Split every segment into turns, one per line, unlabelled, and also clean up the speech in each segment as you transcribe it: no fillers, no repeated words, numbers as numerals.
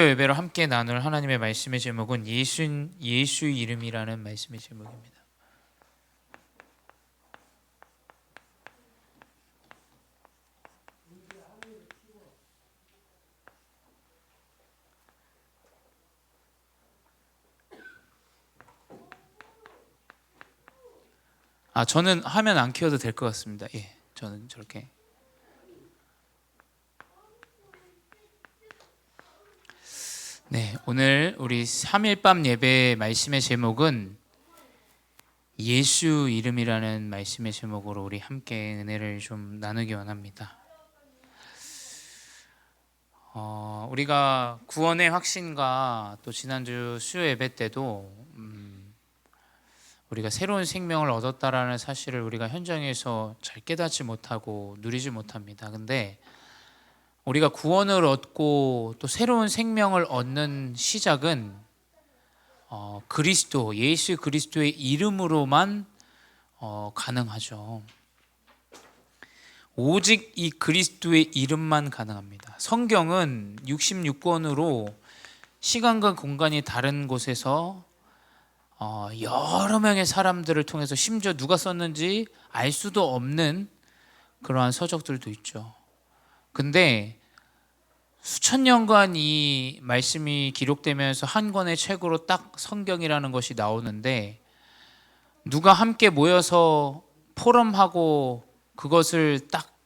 예배로 함께 나눌 하나님의 말씀의 제목은 예수 이름이라는 말씀의 제목입니다. 저는 화면 안 켜도 될 것 같습니다. 저는 저렇게. 네, 오늘 우리 3일밤 예배 말씀의 제목은 예수 이름이라는 말씀의 제목으로 우리 함께 은혜를 좀 나누기 원합니다. 우리가 구원의 확신과 또 지난주 수요 예배 때도 우리가 새로운 생명을 얻었다라는 사실을 우리가 현장에서 잘 깨닫지 못하고 누리지 못합니다. 근데 우리가 구원을 얻고 또 새로운 생명을 얻는 시작은 그리스도, 예수 그리스도의 이름으로만 가능하죠. 오직 이 그리스도의 이름만 가능합니다. 성경은 66권으로 시간과 공간이 다른 곳에서 여러 명의 사람들을 통해서 심지어 누가 썼는지 알 수도 없는 그러한 서적들도 있죠. 근데 수천 년간 이 말씀이 기록되면서 한 권의 책으로 딱 성경이라는 것이 나오는데, 누가 함께 모여서 포럼하고 그것을 딱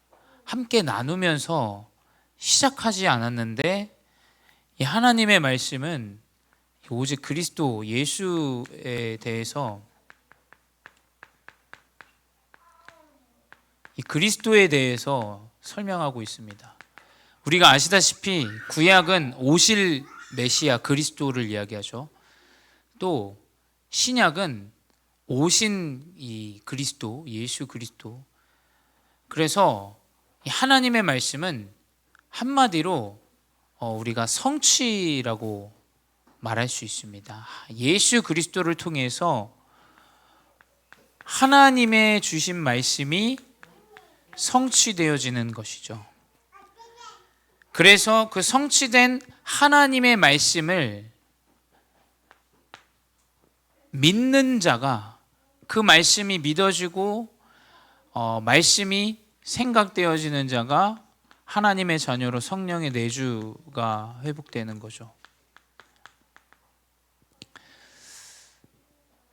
함께 나누면서 시작하지 않았는데, 이 하나님의 말씀은 오직 그리스도 예수에 대해서, 이 그리스도에 대해서 설명하고 있습니다. 우리가 아시다시피 구약은 오실 메시아 그리스도를 이야기하죠. 또 신약은 오신 이 그리스도, 예수 그리스도. 그래서 하나님의 말씀은 한마디로 우리가 성취라고 말할 수 있습니다. 예수 그리스도를 통해서 하나님의 주신 말씀이 성취되어지는 것이죠. 그래서 그 성취된 하나님의 말씀을 믿는 자가, 그 말씀이 믿어지고 말씀이 생각되어지는 자가 하나님의 자녀로 성령의 내주가 회복되는 거죠.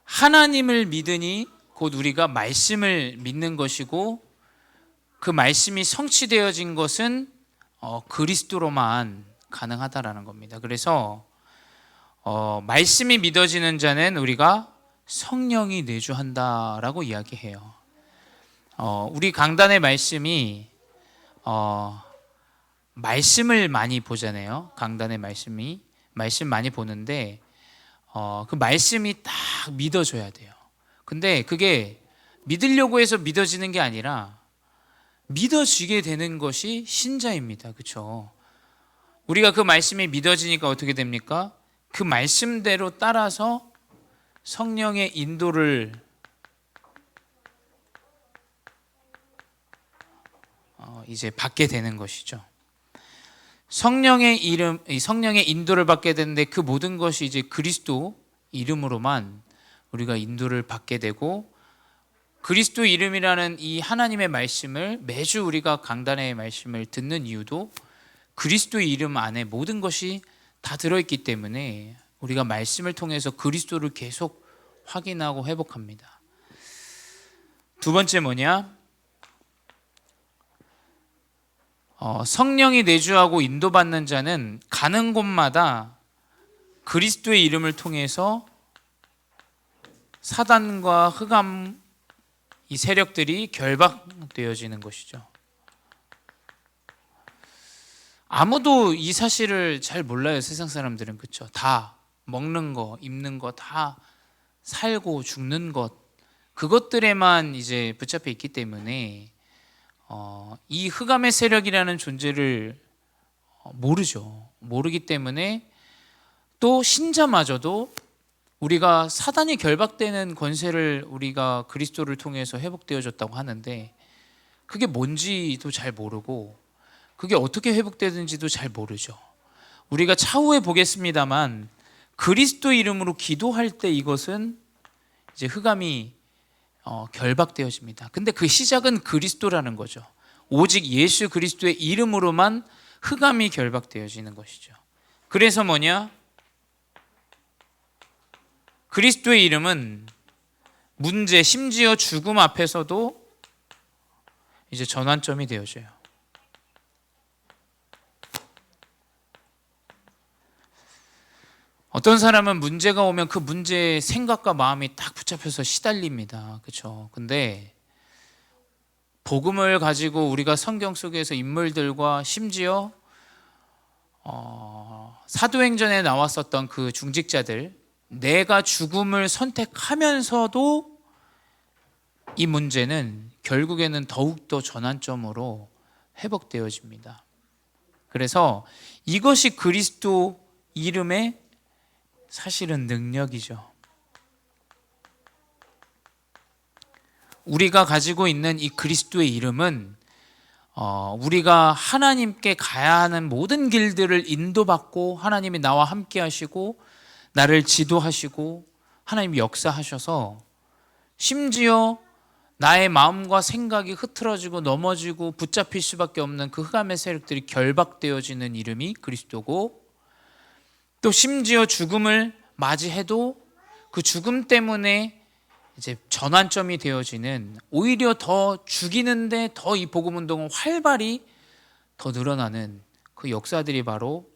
하나님을 믿으니 곧 우리가 말씀을 믿는 것이고, 그 말씀이 성취되어진 것은 그리스도로만 가능하다라는 겁니다. 그래서 말씀이 믿어지는 자는 우리가 성령이 내주한다라고 이야기해요. 우리 강단의 말씀이 말씀을 많이 보잖아요. 강단의 말씀 많이 보는데 그 말씀이 딱 믿어져야 돼요. 근데 그게 믿으려고 해서 믿어지는 게 아니라 믿어지게 되는 것이 신자입니다. 그렇죠? 우리가 그 말씀이 믿어지니까 어떻게 됩니까? 그 말씀대로 따라서 성령의 인도를 이제 받게 되는 것이죠. 성령의 인도를 받게 되는데, 그 모든 것이 이제 그리스도 이름으로만 우리가 인도를 받게 되고, 그리스도 이름이라는 이 하나님의 말씀을 매주 우리가 강단의 말씀을 듣는 이유도 그리스도 이름 안에 모든 것이 다 들어있기 때문에 우리가 말씀을 통해서 그리스도를 계속 확인하고 회복합니다. 두 번째 뭐냐? 성령이 내주하고 인도받는 자는 가는 곳마다 그리스도의 이름을 통해서 사단과 흑암, 이 세력들이 결박되어지는 것이죠. 아무도 이 사실을 잘 몰라요. 세상 사람들은. 그렇죠? 다 먹는 거, 입는 거, 다 살고 죽는 것, 그것들에만 이제 붙잡혀 있기 때문에 이 흑암의 세력이라는 존재를 모르죠. 모르기 때문에 또 신자마저도 우리가 사단이 결박되는 권세를 우리가 그리스도를 통해서 회복되어졌다고 하는데, 그게 뭔지도 잘 모르고 그게 어떻게 회복되는지도 잘 모르죠. 우리가 차후에 보겠습니다만 그리스도 이름으로 기도할 때 이것은 이제 흑암이 결박되어집니다. 근데 그 시작은 그리스도라는 거죠. 오직 예수 그리스도의 이름으로만 흑암이 결박되어지는 것이죠. 그래서 뭐냐? 그리스도의 이름은 문제, 심지어 죽음 앞에서도 이제 전환점이 되어져요. 어떤 사람은 문제가 오면 그 문제의 생각과 마음이 딱 붙잡혀서 시달립니다. 그렇죠? 근데 복음을 가지고 우리가 성경 속에서 인물들과 심지어 사도행전에 나왔었던 그 중직자들, 내가 죽음을 선택하면서도 이 문제는 결국에는 더욱더 전환점으로 회복되어집니다. 그래서 이것이 그리스도 이름의 사실은 능력이죠. 우리가 가지고 있는 이 그리스도의 이름은 우리가 하나님께 가야 하는 모든 길들을 인도받고 하나님이 나와 함께 하시고 나를 지도하시고 하나님이 역사하셔서 심지어 나의 마음과 생각이 흐트러지고 넘어지고 붙잡힐 수밖에 없는 그 흑암의 세력들이 결박되어지는 이름이 그리스도고, 또 심지어 죽음을 맞이해도 그 죽음 때문에 이제 전환점이 되어지는, 오히려 더 죽이는데 더 이 복음 운동은 활발히 더 늘어나는 그 역사들이 바로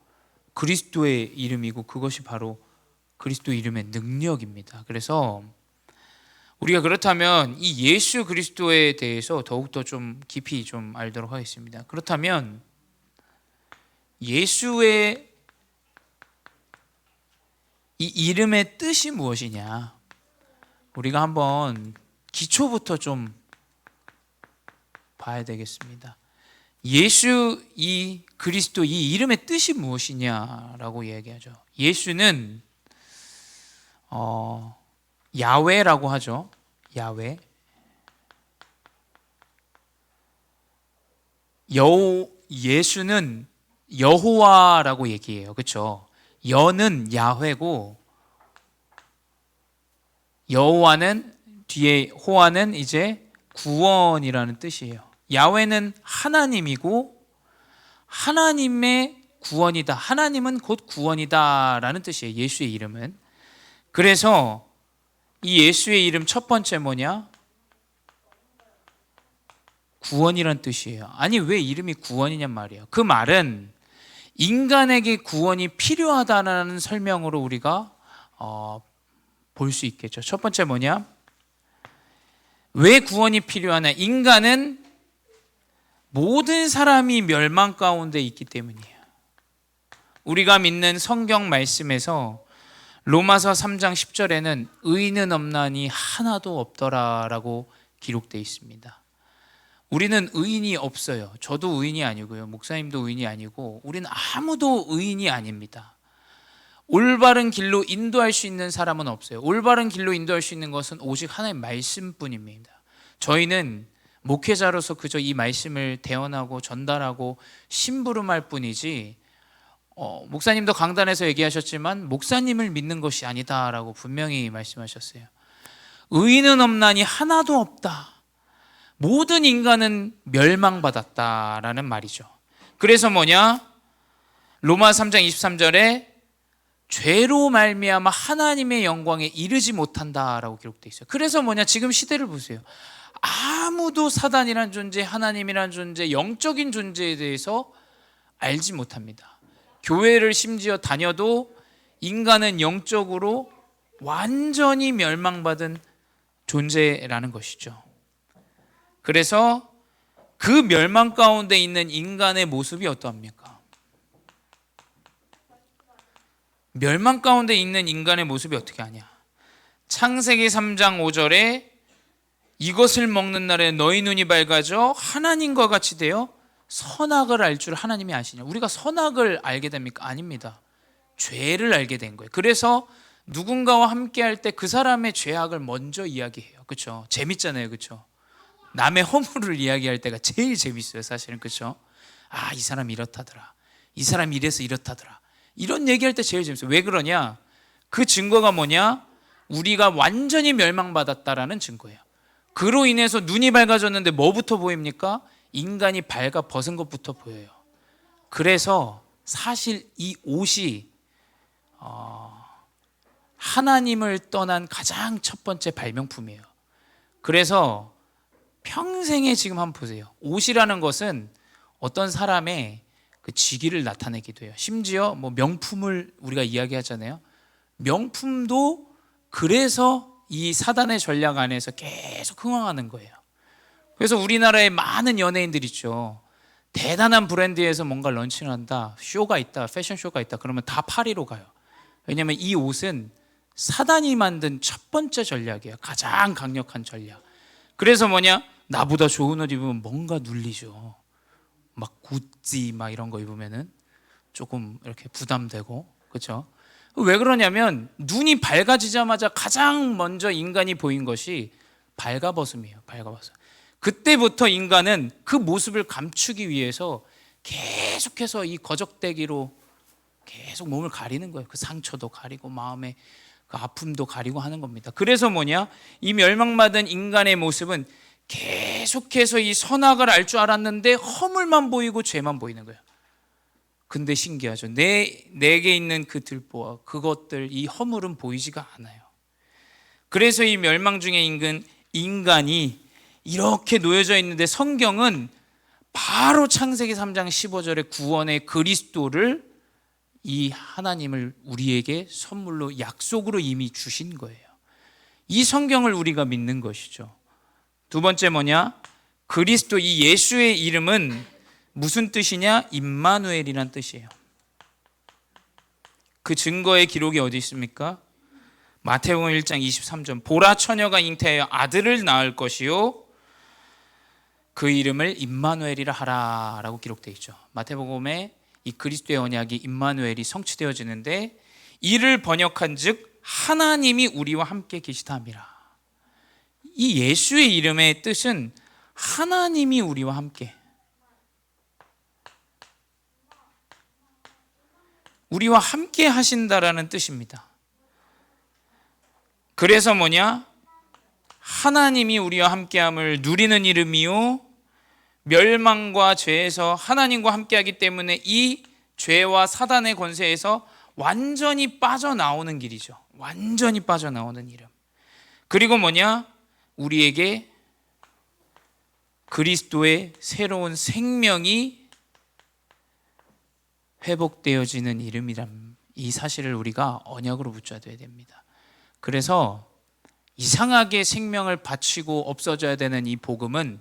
그리스도의 이름이고, 그것이 바로 그리스도 이름의 능력입니다. 그래서 우리가 그렇다면 이 예수 그리스도에 대해서 더욱더 좀 깊이 좀 알도록 하겠습니다. 그렇다면 예수의 이 이름의 뜻이 무엇이냐? 우리가 한번 기초부터 좀 봐야 되겠습니다. 예수 이 그리스도 이 이름의 뜻이 무엇이냐라고 이야기하죠. 예수는 야훼라고 하죠. 야훼. 예수는 여호와라고 얘기해요. 그렇죠? 여는 야훼고 여호와는 뒤에 호와는 이제 구원이라는 뜻이에요. 야훼는 하나님이고 하나님의 구원이다. 하나님은 곧 구원이다라는 뜻이에요. 예수의 이름은. 그래서 이 예수의 이름 첫 번째 뭐냐? 구원이란 뜻이에요. 아니 왜 이름이 구원이냔 말이에요. 그 말은 인간에게 구원이 필요하다는 설명으로 우리가 볼 수 있겠죠. 첫 번째 뭐냐? 왜 구원이 필요하냐? 인간은 모든 사람이 멸망 가운데 있기 때문이에요. 우리가 믿는 성경 말씀에서 로마서 3장 10절에는 의인은 없나니 하나도 없더라라고 기록되어 있습니다. 우리는 의인이 없어요. 저도 의인이 아니고요. 목사님도 의인이 아니고 우리는 아무도 의인이 아닙니다. 올바른 길로 인도할 수 있는 사람은 없어요. 올바른 길로 인도할 수 있는 것은 오직 하나님의 말씀뿐입니다. 저희는 목회자로서 그저 이 말씀을 대언하고 전달하고 심부름할 뿐이지, 목사님도 강단에서 얘기하셨지만 목사님을 믿는 것이 아니다라고 분명히 말씀하셨어요. 의인은 없나니 하나도 없다. 모든 인간은 멸망받았다라는 말이죠. 그래서 뭐냐? 로마 3장 23절에 죄로 말미암아 하나님의 영광에 이르지 못한다라고 기록되어 있어요. 그래서 뭐냐? 지금 시대를 보세요. 아무도 사단이란 존재, 하나님이란 존재, 영적인 존재에 대해서 알지 못합니다. 교회를 심지어 다녀도 인간은 영적으로 완전히 멸망받은 존재라는 것이죠. 그래서 그 멸망 가운데 있는 인간의 모습이 어떠합니까? 멸망 가운데 있는 인간의 모습이 어떻게 하냐? 창세기 3장 5절에 이것을 먹는 날에 너희 눈이 밝아져 하나님과 같이 되어 선악을 알 줄 하나님이 아시냐? 우리가 선악을 알게 됩니까? 아닙니다. 죄를 알게 된 거예요. 그래서 누군가와 함께 할 때 그 사람의 죄악을 먼저 이야기해요. 그렇죠? 재밌잖아요. 그렇죠? 남의 허물을 이야기할 때가 제일 재밌어요. 사실은. 그렇죠? 아, 이 사람 이렇다더라. 이 사람 이래서 이렇다더라. 이런 얘기할 때 제일 재밌어요. 왜 그러냐? 그 증거가 뭐냐? 우리가 완전히 멸망받았다라는 증거예요. 그로 인해서 눈이 밝아졌는데 뭐부터 보입니까? 인간이 발가 벗은 것부터 보여요. 그래서 사실 이 옷이 하나님을 떠난 가장 첫 번째 발명품이에요. 그래서 평생에 지금 한번 보세요. 옷이라는 것은 어떤 사람의 그 직위를 나타내기도 해요. 심지어 뭐 명품을 우리가 이야기하잖아요. 명품도 그래서 이 사단의 전략 안에서 계속 흥황하는 거예요. 그래서 우리나라에 많은 연예인들 있죠. 대단한 브랜드에서 뭔가 런칭을 한다, 쇼가 있다, 패션쇼가 있다, 그러면 다 파리로 가요. 왜냐하면 이 옷은 사단이 만든 첫 번째 전략이에요. 가장 강력한 전략. 그래서 뭐냐? 나보다 좋은 옷 입으면 뭔가 눌리죠. 막 구찌 막 이런 거 입으면은 조금 이렇게 부담되고, 그렇죠? 왜 그러냐면 눈이 밝아지자마자 가장 먼저 인간이 보인 것이 발가벗음이에요. 발가벗음. 그때부터 인간은 그 모습을 감추기 위해서 계속해서 이 거적대기로 계속 몸을 가리는 거예요. 그 상처도 가리고 마음의 그 아픔도 가리고 하는 겁니다. 그래서 뭐냐? 이 멸망받은 인간의 모습은 계속해서 이 선악을 알 줄 알았는데 허물만 보이고 죄만 보이는 거예요. 근데 신기하죠. 내게 있는 그 들보와 그것들, 이 허물은 보이지가 않아요. 그래서 이 멸망 중에 인간이 이렇게 놓여져 있는데 성경은 바로 창세기 3장 15절에 구원의 그리스도를, 이 하나님을 우리에게 선물로 약속으로 이미 주신 거예요. 이 성경을 우리가 믿는 것이죠. 두 번째 뭐냐? 그리스도, 이 예수의 이름은 무슨 뜻이냐? 임마누엘이란 뜻이에요. 그 증거의 기록이 어디 있습니까? 마태복음 1장 23절. 보라, 처녀가 잉태하여 아들을 낳을 것이요 그 이름을 임마누엘이라 하라 라고 기록되어 있죠. 마태복음에 이 그리스도의 언약이 임마누엘이 성취되어지는데, 이를 번역한 즉 하나님이 우리와 함께 계시다 함이라. 이 예수의 이름의 뜻은 하나님이 우리와 함께, 우리와 함께 하신다라는 뜻입니다. 그래서 뭐냐? 하나님이 우리와 함께함을 누리는 이름이요 멸망과 죄에서 하나님과 함께하기 때문에 이 죄와 사단의 권세에서 완전히 빠져나오는 길이죠. 완전히 빠져나오는 이름. 그리고 뭐냐? 우리에게 그리스도의 새로운 생명이 회복되어지는 이름이란, 이 사실을 우리가 언약으로 붙잡아야 됩니다. 그래서 이상하게 생명을 바치고 없어져야 되는 이 복음은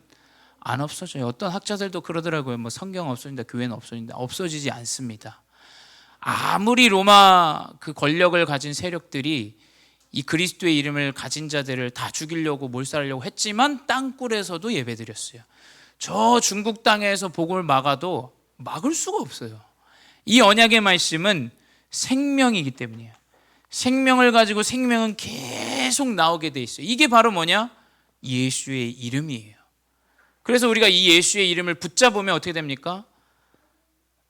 안 없어져요. 어떤 학자들도 그러더라고요. 뭐 성경 없어진다, 교회는 없어진다. 없어지지 않습니다. 아무리 로마 그 권력을 가진 세력들이 이 그리스도의 이름을 가진 자들을 다 죽이려고 몰살하려고 했지만 땅굴에서도 예배드렸어요. 저 중국 땅에서 복음을 막아도 막을 수가 없어요. 이 언약의 말씀은 생명이기 때문이에요. 생명을 가지고 생명은 계속 나오게 돼 있어요. 이게 바로 뭐냐? 예수의 이름이에요. 그래서 우리가 이 예수의 이름을 붙잡으면 어떻게 됩니까?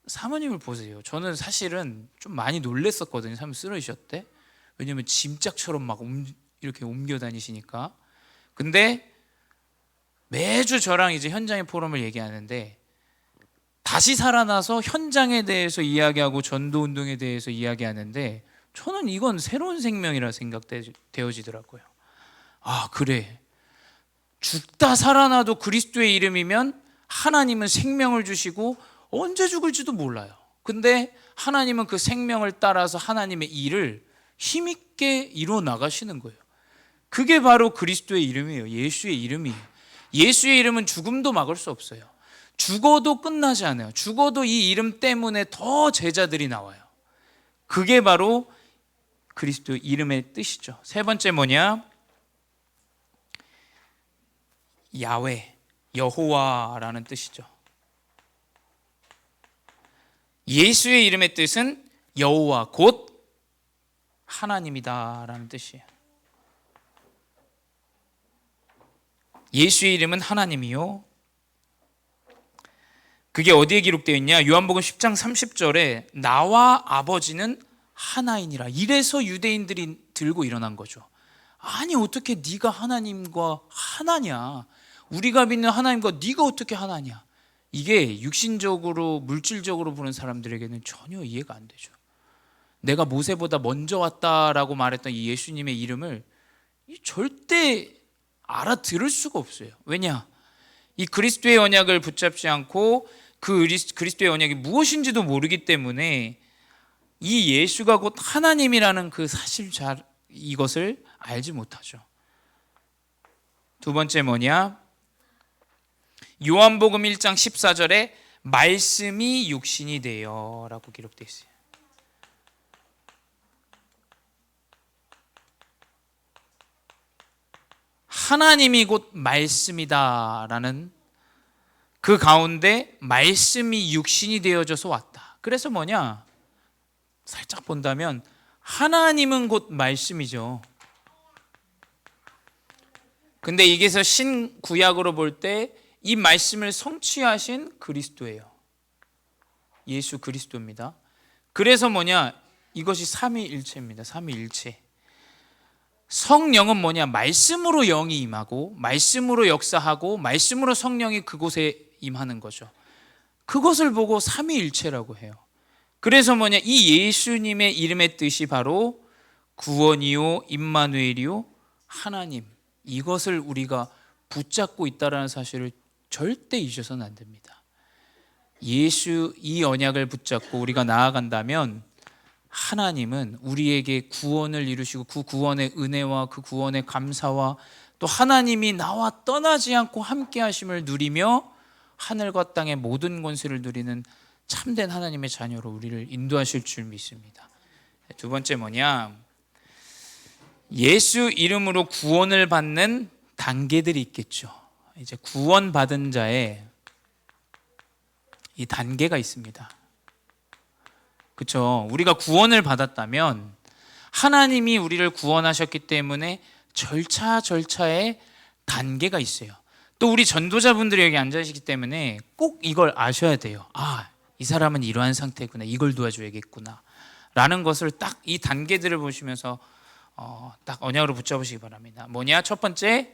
사모님을 보세요. 저는 사실은 좀 많이 놀랬었거든요. 사모님 쓰러지셨대. 왜냐면 짐짝처럼 막 이렇게 옮겨 다니시니까. 근데 매주 저랑 이제 현장의 포럼을 얘기하는데 다시 살아나서 현장에 대해서 이야기하고 전도운동에 대해서 이야기하는데 저는 이건 새로운 생명이라 생각되어지더라고요. 아, 그래. 죽다 살아나도 그리스도의 이름이면 하나님은 생명을 주시고 언제 죽을지도 몰라요. 근데 하나님은 그 생명을 따라서 하나님의 일을 힘있게 이루어 나가시는 거예요. 그게 바로 그리스도의 이름이에요. 예수의 이름이에요. 예수의 이름은 죽음도 막을 수 없어요. 죽어도 끝나지 않아요. 죽어도 이 이름 때문에 더 제자들이 나와요. 그게 바로 그리스도 이름의 뜻이죠. 세 번째 뭐냐? 야훼, 여호와라는 뜻이죠. 예수의 이름의 뜻은 여호와, 곧 하나님이다라는 뜻이에요. 예수의 이름은 하나님이요 그게 어디에 기록되어 있냐? 요한복음 10장 30절에 나와 아버지는 하나이니라. 이래서 유대인들이 들고 일어난 거죠. 아니 어떻게 네가 하나님과 하나냐? 우리가 믿는 하나님과 네가 어떻게 하나냐? 이게 육신적으로 물질적으로 보는 사람들에게는 전혀 이해가 안 되죠. 내가 모세보다 먼저 왔다라고 말했던 이 예수님의 이름을 절대 알아들을 수가 없어요. 왜냐? 이 그리스도의 언약을 붙잡지 않고 그 그리스도의 언약이 무엇인지도 모르기 때문에 이 예수가 곧 하나님이라는 그 사실 이것을 알지 못하죠. 두 번째 뭐냐? 요한복음 1장 14절에 말씀이 육신이 되어 라고 기록되어 있어요. 하나님이 곧 말씀이다 라는 그 가운데 말씀이 육신이 되어져서 왔다. 그래서 뭐냐? 살짝 본다면 하나님은 곧 말씀이죠. 근데 이게서 신구약으로 볼 때 이 말씀을 성취하신 그리스도예요. 예수 그리스도입니다. 그래서 뭐냐? 이것이 삼위일체입니다. 삼위일체. 성령은 뭐냐? 말씀으로 영이 임하고 말씀으로 역사하고 말씀으로 성령이 그곳에 임하는 거죠. 그것을 보고 삼위일체라고 해요. 그래서 뭐냐? 이 예수님의 이름의 뜻이 바로 구원이요 임마누엘이요 하나님. 이것을 우리가 붙잡고 있다는 사실을 절대 잊어서는 안 됩니다. 예수 이 언약을 붙잡고 우리가 나아간다면 하나님은 우리에게 구원을 이루시고 그 구원의 은혜와 그 구원의 감사와 또 하나님이 나와 떠나지 않고 함께 하심을 누리며 하늘과 땅의 모든 권세를 누리는 참된 하나님의 자녀로 우리를 인도하실 줄 믿습니다. 두 번째 뭐냐? 예수 이름으로 구원을 받는 단계들이 있겠죠. 이제 구원받은 자의 이 단계가 있습니다. 그렇죠? 우리가 구원을 받았다면 하나님이 우리를 구원하셨기 때문에 절차의 단계가 있어요. 또 우리 전도자분들이 여기 앉아 계시기 때문에 꼭 이걸 아셔야 돼요. 아, 이 사람은 이러한 상태구나. 이걸 도와줘야겠구나. 라는 것을 딱 이 단계들을 보시면서 딱 언약으로 붙잡으시기 바랍니다. 뭐냐? 첫 번째,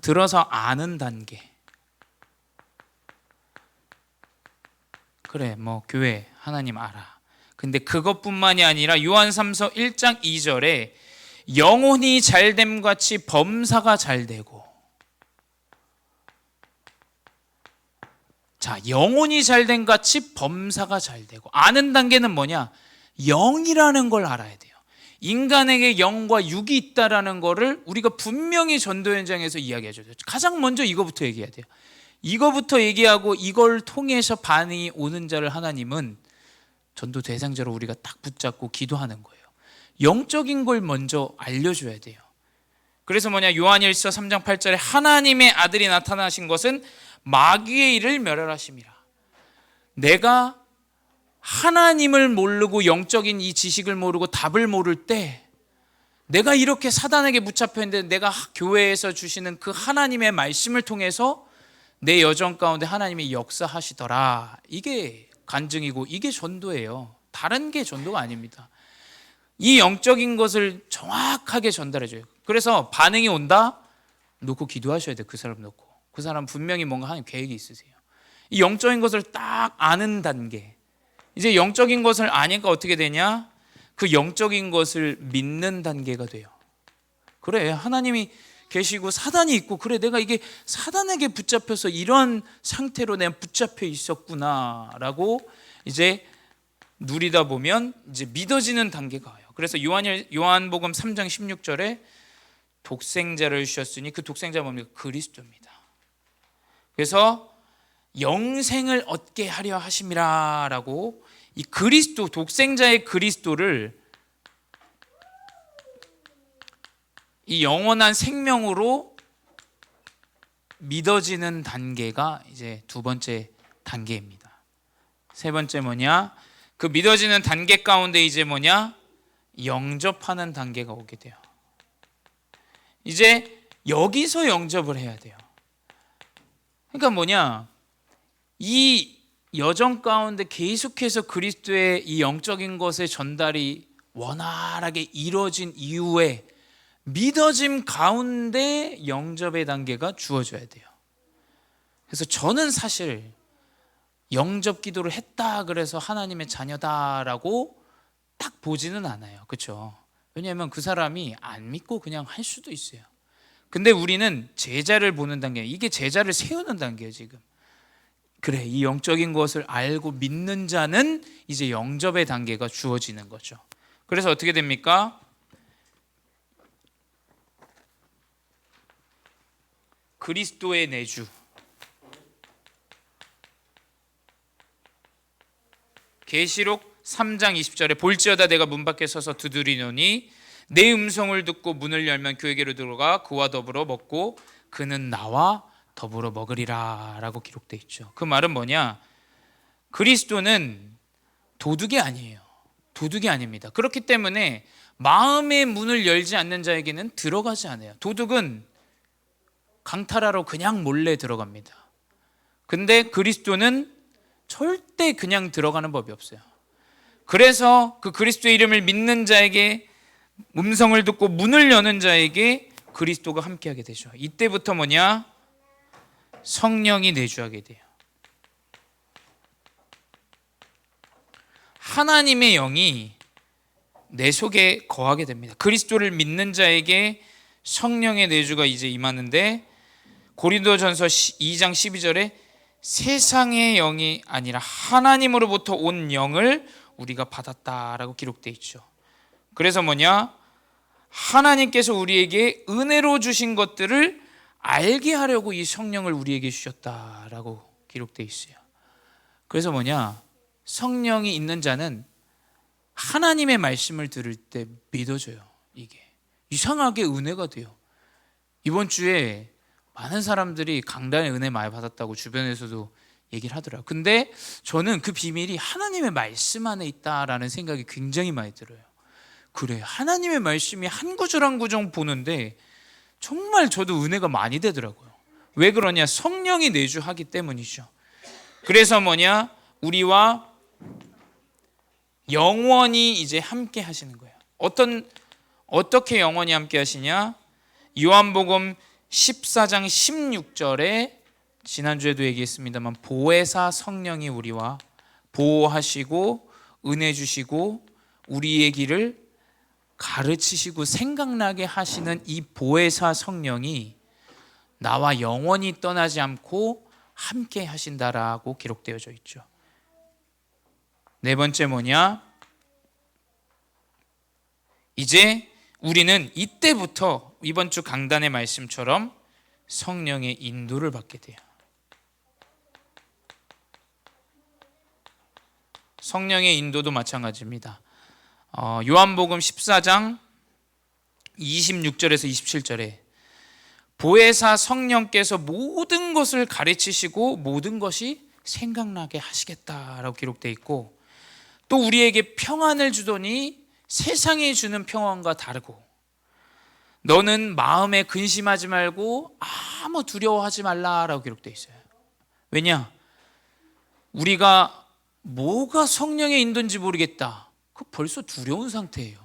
들어서 아는 단계. 그래, 뭐 교회 하나님 알아. 근데 그것뿐만이 아니라 요한삼서 1장 2절에 영혼이 잘됨 같이 범사가 잘되고. 자, 영혼이 잘됨 같이 범사가 잘되고. 아는 단계는 뭐냐? 영이라는 걸 알아야 돼요. 인간에게 영과 육이 있다라는 거를 우리가 분명히 전도 현장에서 이야기하죠. 가장 먼저 이거부터 얘기해야 돼요. 이거부터 얘기하고 이걸 통해서 반응이 오는 자를 하나님은 전도 대상자로 우리가 딱 붙잡고 기도하는 거예요. 영적인 걸 먼저 알려줘야 돼요. 그래서 뭐냐? 요한일서 3장 8절에 하나님의 아들이 나타나신 것은 마귀의 일을 멸하심이라. 내가 하나님을 모르고 영적인 이 지식을 모르고 답을 모를 때 내가 이렇게 사단에게 붙잡혀 있는데 내가 교회에서 주시는 그 하나님의 말씀을 통해서 내 여정 가운데 하나님이 역사하시더라. 이게 간증이고 이게 전도예요. 다른 게 전도가 아닙니다. 이 영적인 것을 정확하게 전달해줘요. 그래서 반응이 온다? 놓고 기도하셔야 돼요. 그 사람 놓고. 그 사람 분명히 뭔가 하는 계획이 있으세요. 이 영적인 것을 딱 아는 단계. 이제 영적인 것을 아니까 어떻게 되냐? 그 영적인 것을 믿는 단계가 돼요. 그래, 하나님이 계시고 사단이 있고, 그래, 내가 이게 사단에게 붙잡혀서 이런 상태로 내가 붙잡혀 있었구나라고 이제 누리다 보면 이제 믿어지는 단계가 와요. 그래서 요한복음 3장 16절에 독생자를 주셨으니 그 독생자 뭡니까? 그리스도입니다. 그래서 영생을 얻게 하려 하심이라라고 이 그리스도, 독생자의 그리스도를 이 영원한 생명으로 믿어지는 단계가 이제 두 번째 단계입니다. 세 번째 뭐냐? 그 믿어지는 단계 가운데 이제 뭐냐? 영접하는 단계가 오게 돼요. 이제 여기서 영접을 해야 돼요. 그러니까 뭐냐? 이 여정 가운데 계속해서 그리스도의 이 영적인 것의 전달이 원활하게 이루어진 이후에 믿어짐 가운데 영접의 단계가 주어져야 돼요. 그래서 저는 사실 영접 기도를 했다 그래서 하나님의 자녀다라고 딱 보지는 않아요. 그렇죠? 왜냐하면 그 사람이 안 믿고 그냥 할 수도 있어요. 근데 우리는 제자를 보는 단계, 이게 제자를 세우는 단계예요. 지금 그래, 이 영적인 것을 알고 믿는 자는 이제 영접의 단계가 주어지는 거죠. 그래서 어떻게 됩니까? 그리스도의 내주, 계시록 3장 20절에 볼지어다 내가 문 밖에 서서 두드리노니 내 음성을 듣고 문을 열면 그에게로 들어가 그와 더불어 먹고 그는 나와 더불어 먹으리라 라고 기록되어 있죠. 그 말은 뭐냐? 그리스도는 도둑이 아니에요. 도둑이 아닙니다. 그렇기 때문에 마음의 문을 열지 않는 자에게는 들어가지 않아요. 도둑은 강탈하러 그냥 몰래 들어갑니다. 근데 그리스도는 절대 그냥 들어가는 법이 없어요. 그래서 그 그리스도의 이름을 믿는 자에게, 음성을 듣고 문을 여는 자에게 그리스도가 함께하게 되죠. 이때부터 뭐냐? 성령이 내주하게 돼요. 하나님의 영이 내 속에 거하게 됩니다. 그리스도를 믿는 자에게 성령의 내주가 이제 임하는데, 고린도전서 2장 12절에 세상의 영이 아니라 하나님으로부터 온 영을 우리가 받았다라고 기록되어 있죠. 그래서 뭐냐? 하나님께서 우리에게 은혜로 주신 것들을 알게 하려고 이 성령을 우리에게 주셨다라고 기록되어 있어요. 그래서 뭐냐? 성령이 있는 자는 하나님의 말씀을 들을 때 믿어져요. 이게 이상하게 은혜가 돼요. 이번 주에 많은 사람들이 강단의 은혜 많이 받았다고 주변에서도 얘기를 하더라고요. 근데 저는 그 비밀이 하나님의 말씀 안에 있다라는 생각이 굉장히 많이 들어요. 그래, 하나님의 말씀이 한 구절 한 구절 보는데 정말 저도 은혜가 많이 되더라고요. 왜 그러냐? 성령이 내주하기 때문이죠. 그래서 뭐냐? 우리와 영원히 이제 함께 하시는 거예요. 어떻게 영원히 함께 하시냐? 요한복음 14장 16절에 지난주에도 얘기했습니다만, 보혜사 성령이 우리와 보호하시고 은혜 주시고 우리의 길을 가르치시고 생각나게 하시는 이 보혜사 성령이 나와 영원히 떠나지 않고 함께 하신다라고 기록되어져 있죠. 네 번째 뭐냐? 이제 우리는 이때부터 이번 주 강단의 말씀처럼 성령의 인도를 받게 돼요. 성령의 인도도 마찬가지입니다. 요한복음 14장 26절에서 27절에 보혜사 성령께서 모든 것을 가르치시고 모든 것이 생각나게 하시겠다라고 기록되어 있고, 또 우리에게 평안을 주더니 세상이 주는 평안과 다르고, 너는 마음에 근심하지 말고 아무 두려워하지 말라라고 기록되어 있어요. 왜냐? 우리가 뭐가 성령의 인도인지 모르겠다. 그 벌써 두려운 상태예요.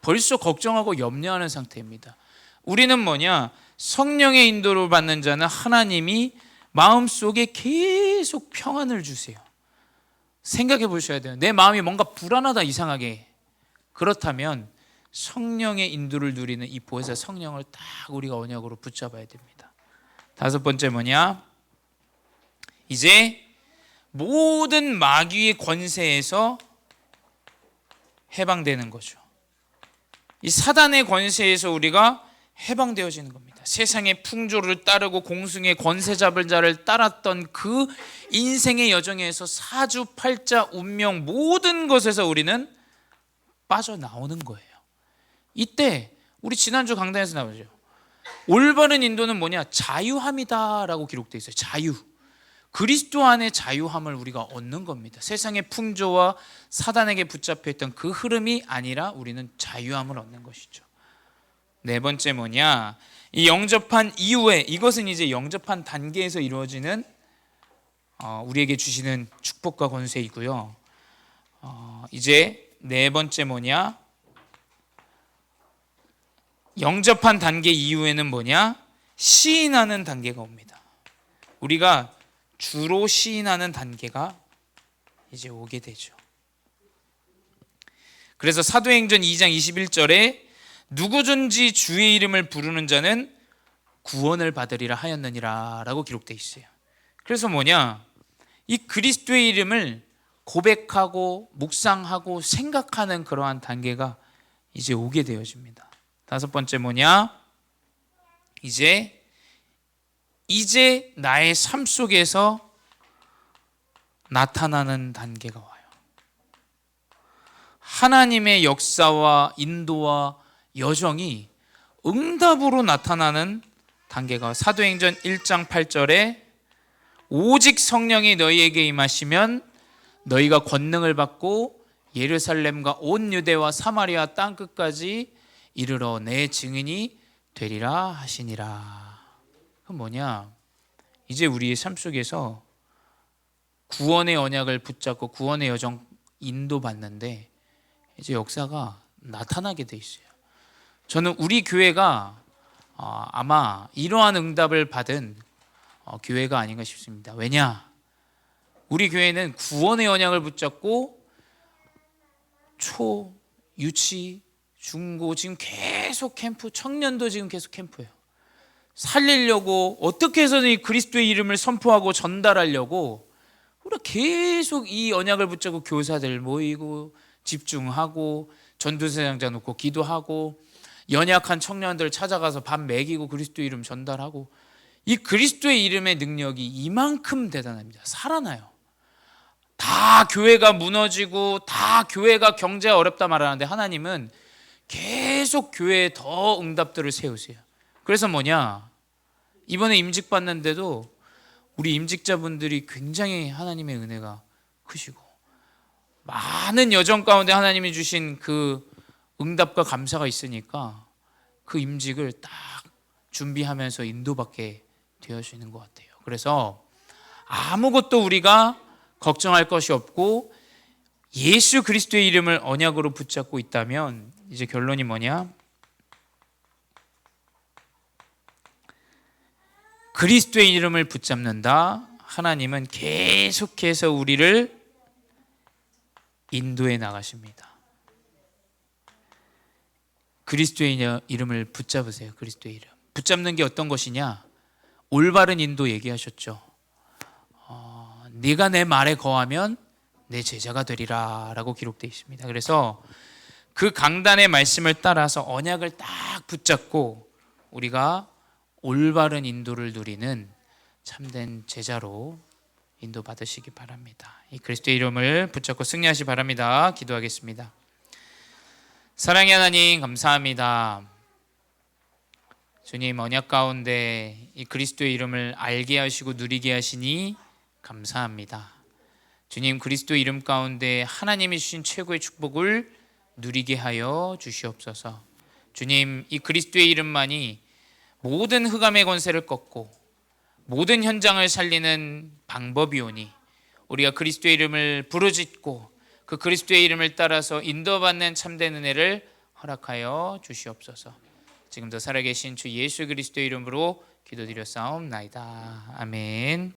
벌써 걱정하고 염려하는 상태입니다. 우리는 뭐냐? 성령의 인도를 받는 자는 하나님이 마음속에 계속 평안을 주세요. 생각해 보셔야 돼요. 내 마음이 뭔가 불안하다, 이상하게. 그렇다면 성령의 인도를 누리는 이 보혜사 성령을 딱 우리가 언약으로 붙잡아야 됩니다. 다섯 번째 뭐냐? 이제 모든 마귀의 권세에서 해방되는 거죠. 이 사단의 권세에서 우리가 해방되어지는 겁니다. 세상의 풍조를 따르고 공승의 권세 잡을 자를 따랐던 그 인생의 여정에서 사주팔자 운명 모든 것에서 우리는 빠져나오는 거예요. 이때 우리 지난주 강단에서 나오죠. 올바른 인도는 뭐냐? 자유함이다라고 기록되어 있어요. 자유. 그리스도 안에 자유함을 우리가 얻는 겁니다. 세상의 풍조와 사단에게 붙잡혀 있던 그 흐름이 아니라 우리는 자유함을 얻는 것이죠. 네 번째 뭐냐? 이 영접한 이후에, 이것은 이제 영접한 단계에서 이루어지는 우리에게 주시는 축복과 권세이고요. 이제 네 번째 뭐냐? 영접한 단계 이후에는 뭐냐? 시인하는 단계가 옵니다. 우리가 주로 시인하는 단계가 이제 오게 되죠. 그래서 사도행전 2장 21절에 누구든지 주의 이름을 부르는 자는 구원을 받으리라 하였느니라 라고 기록되어 있어요. 그래서 뭐냐? 이 그리스도의 이름을 고백하고 묵상하고 생각하는 그러한 단계가 이제 오게 되어집니다. 다섯 번째 뭐냐? 이제 나의 삶 속에서 나타나는 단계가 와요. 하나님의 역사와 인도와 여정이 응답으로 나타나는 단계가, 사도행전 1장 8절에 오직 성령이 너희에게 임하시면 너희가 권능을 받고 예루살렘과 온 유대와 사마리아 땅끝까지 이르러 내 증인이 되리라 하시니라. 그건 뭐냐? 이제 우리의 삶 속에서 구원의 언약을 붙잡고 구원의 여정 인도받는데 이제 역사가 나타나게 돼 있어요. 저는 우리 교회가 아마 이러한 응답을 받은 교회가 아닌가 싶습니다. 왜냐? 우리 교회는 구원의 언약을 붙잡고 초, 유치, 중고 지금 계속 캠프, 청년도 지금 계속 캠프예요. 살리려고 어떻게 해서든 이 그리스도의 이름을 선포하고 전달하려고 우리가 계속 이 언약을 붙잡고 교사들 모이고 집중하고 전도사장자 놓고 기도하고 연약한 청년들 찾아가서 밥 먹이고 그리스도의 이름 전달하고, 이 그리스도의 이름의 능력이 이만큼 대단합니다. 살아나요. 다 교회가 무너지고 다 교회가 경제가 어렵다 말하는데 하나님은 계속 교회에 더 응답들을 세우세요. 그래서 뭐냐? 이번에 임직 받는데도 우리 임직자분들이 굉장히 하나님의 은혜가 크시고 많은 여정 가운데 하나님이 주신 그 응답과 감사가 있으니까 그 임직을 딱 준비하면서 인도받게 되어지는 것 같아요. 그래서 아무것도 우리가 걱정할 것이 없고 예수 그리스도의 이름을 언약으로 붙잡고 있다면 이제 결론이 뭐냐? 그리스도의 이름을 붙잡는다. 하나님은 계속해서 우리를 인도해 나가십니다. 그리스도의 이름을 붙잡으세요. 그리스도의 이름. 붙잡는 게 어떤 것이냐? 올바른 인도 얘기하셨죠. 네가 내 말에 거하면 내 제자가 되리라 라고 기록되어 있습니다. 그래서 그 강단의 말씀을 따라서 언약을 딱 붙잡고 우리가 올바른 인도를 누리는 참된 제자로 인도받으시기 바랍니다. 이 그리스도의 이름을 붙잡고 승리하시기 바랍니다. 기도하겠습니다. 사랑의 하나님, 감사합니다. 주님, 언약 가운데 이 그리스도의 이름을 알게 하시고 누리게 하시니 감사합니다. 주님, 그리스도 이름 가운데 하나님이 주신 최고의 축복을 누리게 하여 주시옵소서. 주님, 이 그리스도의 이름만이 모든 흑암의 권세를 꺾고 모든 현장을 살리는 방법이오니 우리가 그리스도의 이름을 부르짖고 그 그리스도의 이름을 따라서 인도받는 참된 은혜를 허락하여 주시옵소서. 지금도 살아계신 주 예수 그리스도의 이름으로 기도드렸사옵나이다. 아멘.